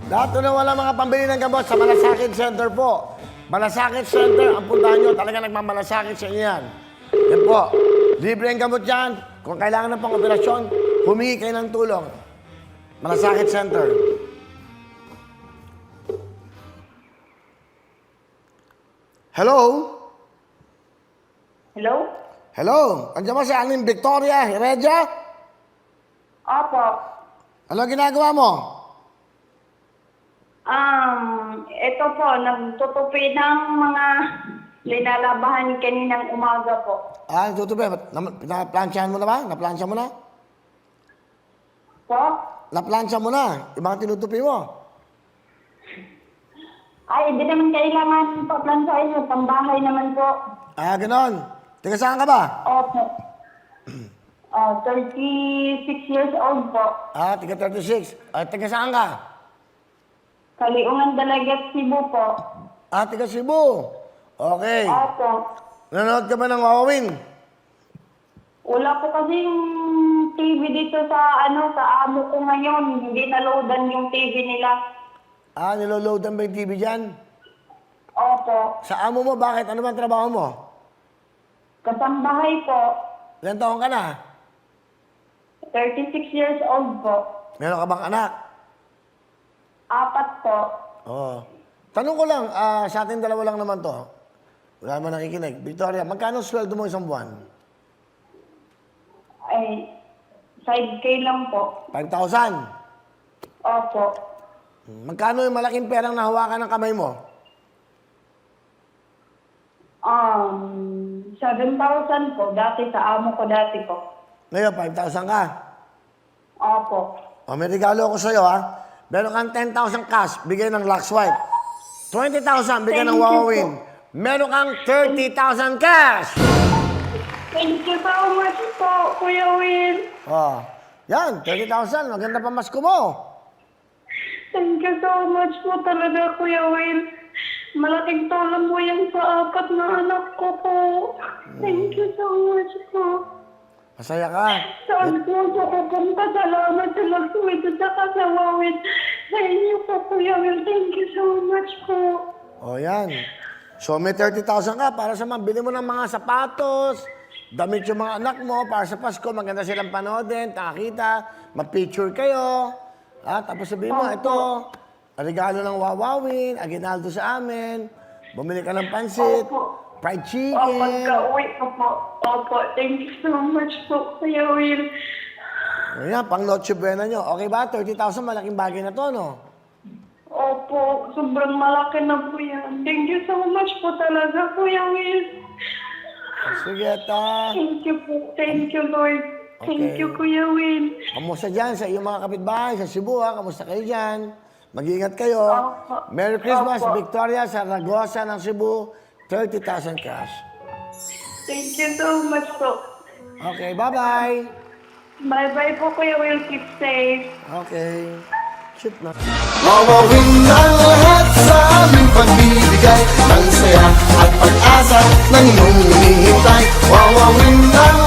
Lahat na wala mga pambili ng gamot sa Malasakit Center po. Malasakit Center, ang puntahan nyo, talaga nagmamalasakit sa inyo yan. Yan po, libre ang gamot yan. Kung kailangan ng pang-operasyon, humingi kayo ng tulong. Malasakit Center. Hello? Hello? Hello? Andiyan mo si Aling Victoria Heredia? Opo. Ano ginagawa mo? Ito po, nagtutupi ng mga linalabahan kaninang umaga po. Ah, tutubi. Naplansyahan mo na ba? Naplansya mo na? Po? Naplansya mo na? Yung mga tinutupi mo? Ay, hindi naman kailangan paplansahin mo. Pambahay naman po. Ah, ganon. Tiga saan ka ba? Opo. 36 years old po. Ah, tiga 36. Ah, tiga saan ka? Kaliungan Dalagat, Cebu po. Ah, tiga Cebu. Okay. Opo. Nanonood ka ba ng Wawawin? Wala po kasing TV dito sa amo ko ngayon. Hindi na-loadan yung TV nila. Ah, niloloadan ba yung TV dyan? Opo. Sa amo mo, bakit? Ano ba ang trabaho mo? Kasambahay po. Ilan taon ka na? 36 years old po. Meron ka bang anak? 4 po. Oo. Tanong ko lang, sa ating dalawa lang naman to. Wala naman nakikinig. Victoria, magkano sweldo mo isang buwan? Ay, side K lang po. 5,000. Opo. Magkano yung malaking perang nahawakan ng kamay mo? 7,000 po. Dati sa amo ko dati po. Ngayon, 5,000 ka. Opo. O, may regalo ko sa'yo, ha? Meron kang 10,000 cash, bigay ng Lux White. 20,000, bigay ng Thank you Wawawin. po. Meron kang 30,000 cash! Thank you so much po, Kuya Will. Oh, yan, 30,000. Maganda pa masko mo. Thank you so much po talaga, Kuya Will. Malaking tulong po yan sa 4 na anak ko po. Thank you so much po. Masaya ka. Saan po ako pupunta? Salamat sa nagsuwito sa kasawawin. Sa inyo po, Kuya Will. Thank you so much po. Oh, yan. So, may 30,000 ka para sa bili mo ng mga sapatos, damit yung mga anak mo, para sa Pasko, maganda silang panoodin, nakakita, mag-picture kayo. Tapos sabihin mo, ito, regalo ng Wawawin, aginaldo sa amin, bumili ka ng pansit, fried chicken. Pagka-uwi ko po. Opo, thank you so much po, Kuya Will. Ayan, pang Noche Buena nyo. Okay ba? 30,000, malaking bagay na to, no? Opo, sobrang malaki na po yan. Thank you so much po talaga, Kuya Will. Sige, ta. Thank you po. Thank you, Lord. Thank Okay. you, Kuya Will. Kamusta dyan sa iyong mga kapitbahay sa Cebu, ha? Kamusta kayo dyan? Mag-iingat kayo. Opo. Merry Christmas, Opo. Victoria Zaragoza ng Cebu. 30,000 cash. Thank you so much po. Okay, bye-bye. Bye-bye po, Kuya Will. Keep safe. Okay. Shoot na. Wawawin ang lahat sa aming pagbibigay ng saya at pag-asa ng iyong hinihintay. Wawawin ang